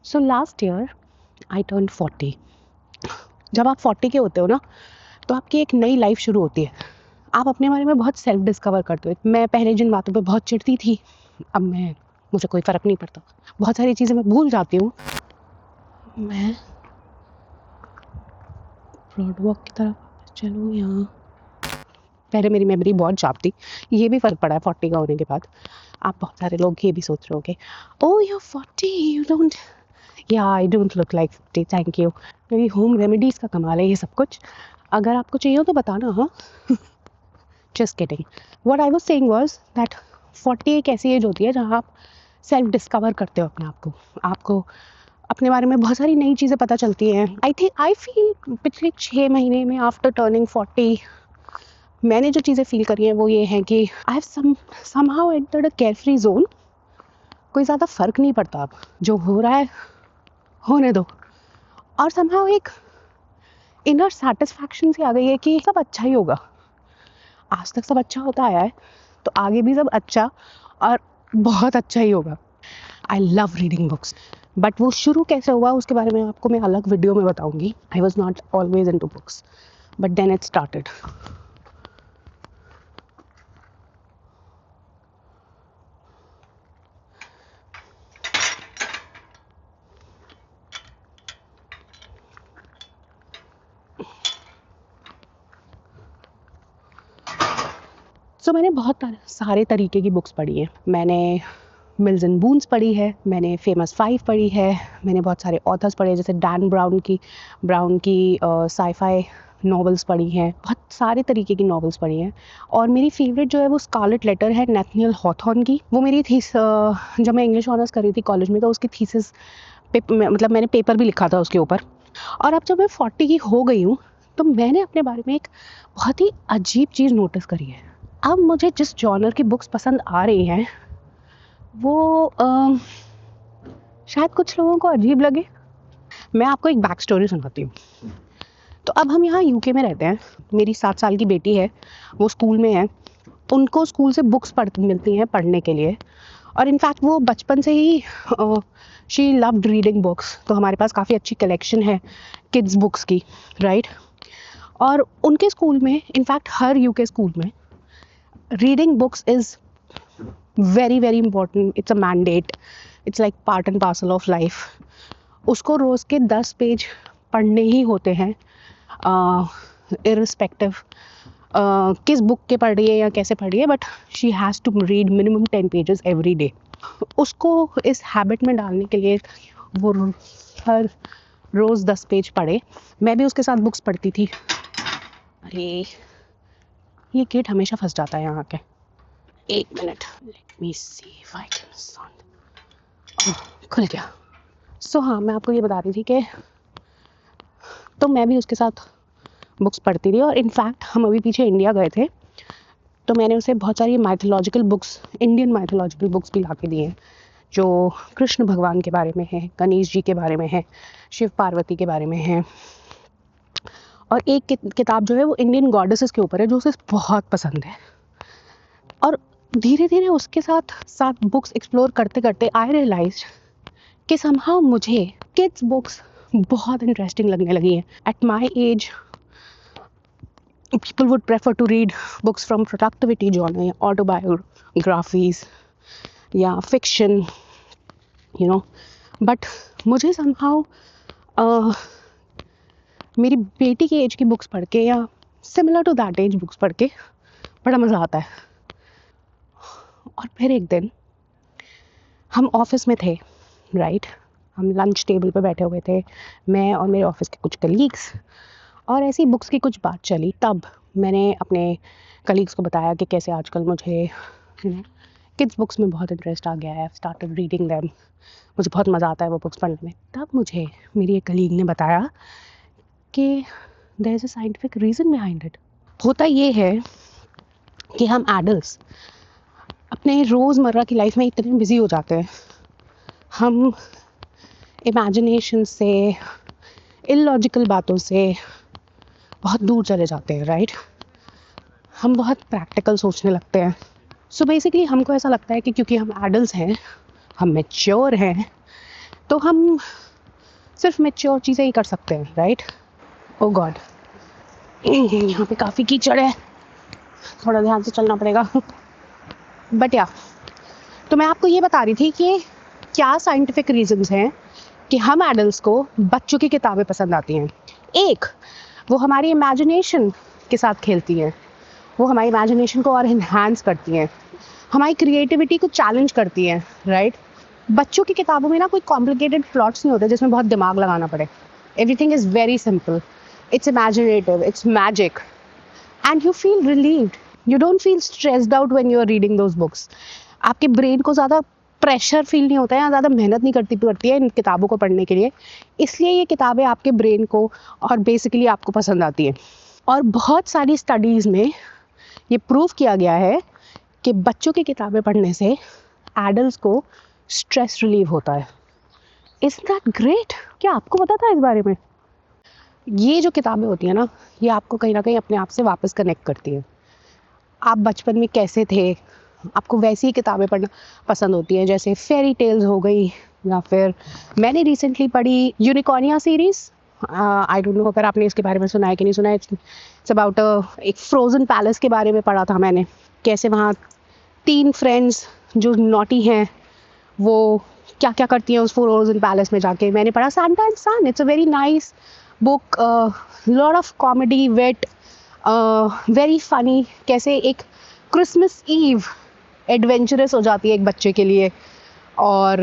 So last year I turn 40। जब आप 40 के होते हो ना, तो आपकी एक नई लाइफ शुरू होती है। आप अपने बारे में बहुत सेल्फ डिस्कवर करते हो। मैं पहले जिन बातों पे बहुत चिढ़ती थी, अब मुझे कोई फ़र्क नहीं पड़ता। बहुत सारी चीज़ें मैं भूल जाती हूँ। मैं ब्रॉड वॉक की तरफ चलूँ या पहले मेरी मेमोरी बहुत शार्प थी। ये भी फ़र्क पड़ा है 40 का होने के बाद। आप बहुत सारे लोग ये भी सोच रहे होंगे, ओह यू 40, यू डोंट, या I don't look like 50, thank you. मेरी होम रेमेडीज़ का कमाल है ये सब कुछ। अगर आपको चाहिए हो तो बताना। हाँ, just kidding. What I was saying was that 40 एक ऐसी एज होती है जहाँ आप सेल्फ डिस्कवर करते हो अपने आप को। आपको अपने बारे में बहुत सारी नई चीज़ें पता चलती हैं। आई फील पिछले 6 महीने में आफ्टर टर्निंग 40 मैंने जो चीज़ें फील करी हैं वो ये हैं कि I have somehow entered a carefree zone. कोई ज़्यादा फ़र्क नहीं पड़ता, अब जो हो रहा है होने दो। और समहाउ एक इनर सेटिस्फैक्शन सी आ गई है कि सब अच्छा ही होगा। आज तक सब अच्छा होता आया है, तो आगे भी सब अच्छा और बहुत अच्छा ही होगा। I love reading books, but वो शुरू कैसे हुआ उसके बारे में आपको मैं अलग वीडियो में बताऊंगी। I was not always into books, but then it started. So मैंने बहुत सारे तरीके की बुक्स पढ़ी हैं। मैंने मिल्स एंड बून्स पढ़ी है, मैंने फेमस 5 पढ़ी है, मैंने बहुत सारे ऑथर्स पढ़े जैसे डैन ब्राउन की साईफाई नॉवेल्स पढ़ी हैं। बहुत सारे तरीके की नॉवेल्स पढ़ी हैं। और मेरी फेवरेट जो है वो स्कारलेट लेटर है, नेथनियल हॉथॉर्न की। वो मेरी जब मैं इंग्लिश ऑनर्स कर रही थी कॉलेज में, तो उसकी थीसिस मतलब मैंने पेपर भी लिखा था उसके ऊपर। और अब जब मैं 40 की हो गई हूँ, तो मैंने अपने बारे में एक बहुत ही अजीब चीज़ नोटिस करी है। अब मुझे जिस जॉनर की बुक्स पसंद आ रही हैं वो शायद कुछ लोगों को अजीब लगे। मैं आपको एक बैक स्टोरी सुनाती हूँ। तो अब हम यहाँ यूके में रहते हैं। मेरी 7 साल की बेटी है, वो स्कूल में है। उनको स्कूल से बुक्स मिलती हैं पढ़ने के लिए। और इनफैक्ट वो बचपन से ही शी लव्ड रीडिंग बुक्स। तो हमारे पास काफ़ी अच्छी कलेक्शन है किड्स बुक्स की, राइट। और उनके स्कूल में, इनफैक्ट हर यूके स्कूल में, reading books is very very important. It's a mandate, it's like part and parcel of life. उसको रोज़ के 10 पेज पढ़ने ही होते हैं, इररिस्पेक्टिव किस बुक के पढ़ रही है या कैसे पढ़ रही है, but she has to read minimum 10 pages every day. उसको इस हैबिट में डालने के लिए वो हर रोज़ 10 पेज पढ़े। मैं भी उसके साथ बुक्स पढ़ती थी। अरे ये गेट हमेशा फंस जाता है यहाँ के। एक minute, let me see if I can sound. खुल गया। सो हाँ, मैं आपको ये बता रही थी कि तो मैं भी उसके साथ बुक्स पढ़ती थी। और इनफैक्ट हम अभी पीछे इंडिया गए थे, तो मैंने उसे बहुत सारी mythological books, Indian mythological books भी ला के दी हैं, जो कृष्ण भगवान के बारे में है, गणेश जी के बारे में है, शिव पार्वती के बारे में है। और एक किताब जो है वो इंडियन गॉडेसेस के ऊपर है, जो उसे बहुत पसंद है। और धीरे धीरे उसके साथ बुक्स एक्सप्लोर करते करते आई रियलाइज कि समहाउ मुझे किड्स बुक्स बहुत इंटरेस्टिंग लगने लगी हैं। At my age people would prefer to read books from productivity genre, autobiographies या fiction, you know, but मुझे somehow मेरी बेटी की एज की बुक्स पढ़ के या similar to that age books पढ़ के बड़ा मज़ा आता है। और फिर एक दिन हम ऑफिस में थे, राइट। हम लंच टेबल पे बैठे हुए थे, मैं और मेरे ऑफिस के कुछ कलीग्स, और ऐसी बुक्स की कुछ बात चली। तब मैंने अपने कलीग्स को बताया कि कैसे आजकल मुझे किड्स बुक्स में बहुत इंटरेस्ट आ गया है, स्टार्टेड रीडिंग दैम, मुझे बहुत मज़ा आता है वो बुक्स पढ़ने में। तब मुझे मेरी एक कलीग ने बताया कि there is a scientific reason behind it. होता ये है कि हम एडल्ट्स अपने रोज़मर्रा की लाइफ में इतने बिजी हो जाते हैं, हम इमेजिनेशन से, इलॉजिकल बातों से बहुत दूर चले जाते हैं, राइट। हम बहुत प्रैक्टिकल सोचने लगते हैं। सो बेसिकली हमको ऐसा लगता है कि क्योंकि हम एडल्ट्स हैं, हम मैच्योर हैं, तो हम सिर्फ मैच्योर चीज़ें ही कर सकते हैं, राइट? ओ गॉड, यहाँ पे काफ़ी कीचड़ है, थोड़ा ध्यान से चलना पड़ेगा। बट या, तो मैं आपको ये बता रही थी कि क्या साइंटिफिक रीजंस हैं कि हम एडल्ट्स को बच्चों की किताबें पसंद आती हैं। एक, वो हमारी इमेजिनेशन के साथ खेलती हैं, वो हमारी इमेजिनेशन को और इन्हांस करती हैं, हमारी क्रिएटिविटी को चैलेंज करती हैं, राइट? बच्चों की किताबों में ना कोई कॉम्प्लिकेटेड प्लॉट्स नहीं होते जिसमें बहुत दिमाग लगाना पड़े। Everything is very simple, it's imaginative, it's magic, and you feel relieved, you don't feel stressed out when you are reading those books. आपके ब्रेन को ज़्यादा प्रेशर फील नहीं होता है, ज़्यादा मेहनत नहीं करती पड़ती है इन किताबों को पढ़ने के लिए, इसलिए ये किताबें आपके ब्रेन को और बेसिकली आपको पसंद आती हैं। और बहुत सारी स्टडीज़ में ये प्रूव किया गया है कि बच्चों की किताबें पढ़ने से एडल्ट्स को स्ट्रेस रिलीव होता है। Isn't that great? क्या आपको पता था इस बारे में? ये जो किताबें होती हैं ना, ये आपको कहीं ना कहीं अपने आप से वापस कनेक्ट करती हैं। आप बचपन में कैसे थे, आपको वैसी ही किताबें पढ़ना पसंद होती हैं, जैसे फेरी टेल्स हो गई, या फिर मैंने रिसेंटली पढ़ी यूनिकॉर्निया सीरीज़। आई डोंट नो अगर आपने इसके बारे में सुना है कि नहीं सुना है। इट्स अबाउट एक फ्रोज़न पैलेस के बारे में पढ़ा था मैंने, कैसे वहाँ 3 फ्रेंड्स जो नॉटी हैं वो क्या क्या करती हैं उस फ्रोज़न पैलेस में जाके। मैंने पढ़ा Santa and Son, it's a very nice book, lot of comedy, wit, very funny. कैसे एक क्रिसमस ईव एडवेंचरस हो जाती है एक बच्चे के लिए। और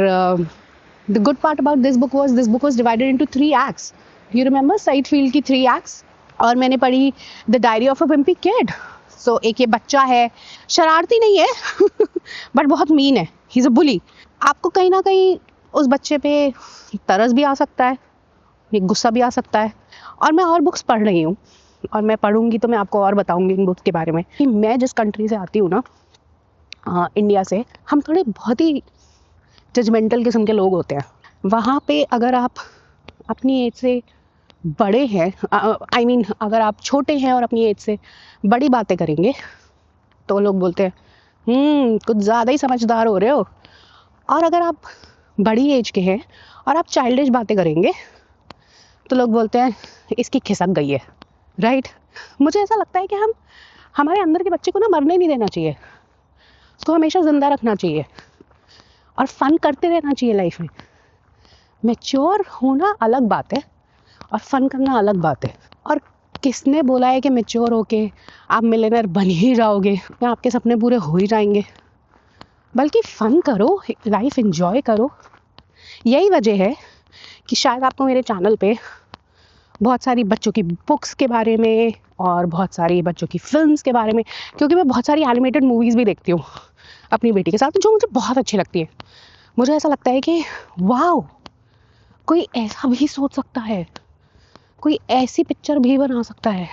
the good part about this book was divided into 3 acts। You remember Syd Field की 3 acts? और मैंने पढ़ी the diary of a wimpy kid. So एक ये बच्चा है, शरारती नहीं है बट बहुत मीन है, ही इज़ अ बुली। आपको कहीं ना कहीं उस बच्चे पे तरस भी आ सकता है, एक गुस्सा भी आ सकता है। और मैं और बुक्स पढ़ रही हूँ, और मैं पढ़ूंगी तो मैं आपको और बताऊंगी इन बुक्स के बारे में। कि मैं जिस कंट्री से आती हूँ ना, इंडिया से, हम थोड़े बहुत ही जजमेंटल किस्म के लोग होते हैं। वहाँ पे अगर आप अपनी एज से बड़े हैं, आई मीन अगर आप छोटे हैं और अपनी एज से बड़ी बातें करेंगे तो लोग बोलते हैं कुछ ज़्यादा ही समझदार हो रहे हो। और अगर आप बड़ी एज के हैं और आप चाइल्डिश बातें करेंगे तो लोग बोलते हैं इसकी खिसक गई है, राइट? मुझे ऐसा लगता है कि हमारे अंदर के बच्चे को ना मरने नहीं देना चाहिए, उसको हमेशा ज़िंदा रखना चाहिए और फन करते रहना चाहिए लाइफ में। मैच्योर होना अलग बात है और फन करना अलग बात है। और किसने बोला है कि मैच्योर होके आप मिलियनेयर बन ही जाओगे या आपके सपने पूरे हो ही जाएंगे? बल्कि फ़न करो, लाइफ एंजॉय करो। यही वजह है कि शायद आपको मेरे चैनल पे बहुत सारी बच्चों की बुक्स के बारे में और बहुत सारी बच्चों की फिल्म्स के बारे में, क्योंकि मैं बहुत सारी एनिमेटेड मूवीज़ भी देखती हूँ अपनी बेटी के साथ, जो मुझे बहुत अच्छी लगती है। मुझे ऐसा लगता है कि वाओ, कोई ऐसा भी सोच सकता है, कोई ऐसी पिक्चर भी बना सकता है।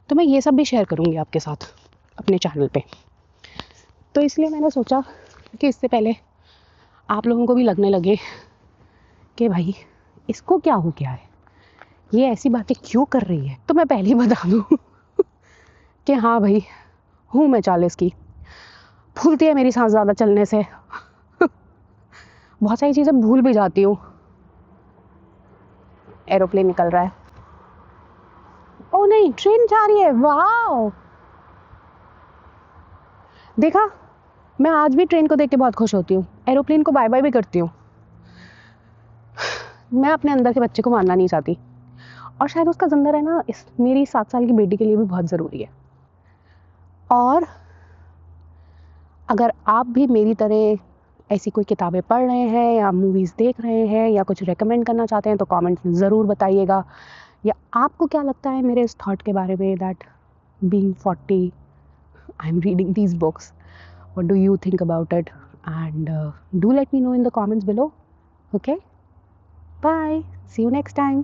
तो मैं ये सब भी शेयर करूँगी आपके साथ अपने चैनल पे। तो इसलिए मैंने सोचा कि इससे पहले आप लोगों को भी लगने लगे कि भाई इसको क्या हो गया है, ये ऐसी बातें क्यों कर रही है, तो मैं पहले ही बता दूँ कि हाँ भाई, हूँ मैं 40 की, भूलती है मेरी सांस ज़्यादा चलने से बहुत सारी चीज़ें भूल भी जाती हूँ। एरोप्लेन निकल रहा है, ओ नहीं, ट्रेन जा रही है, वाह! देखा, मैं आज भी ट्रेन को देख के बहुत खुश होती हूँ, एरोप्लेन को बाय बाय भी करती हूँ। मैं अपने अंदर के बच्चे को मारना नहीं चाहती, और शायद उसका जिंदा रहना इस मेरी 7 साल की बेटी के लिए भी बहुत ज़रूरी है। और अगर आप भी मेरी तरह ऐसी कोई किताबें पढ़ रहे हैं या मूवीज़ देख रहे हैं या कुछ रेकमेंड करना चाहते हैं तो कमेंट में ज़रूर बताइएगा। या आपको क्या लगता है मेरे इस थॉट के बारे में, that being 40 I am reading these books, what do you think about it? And do let me know in the comments below. Okay, bye, see you next time.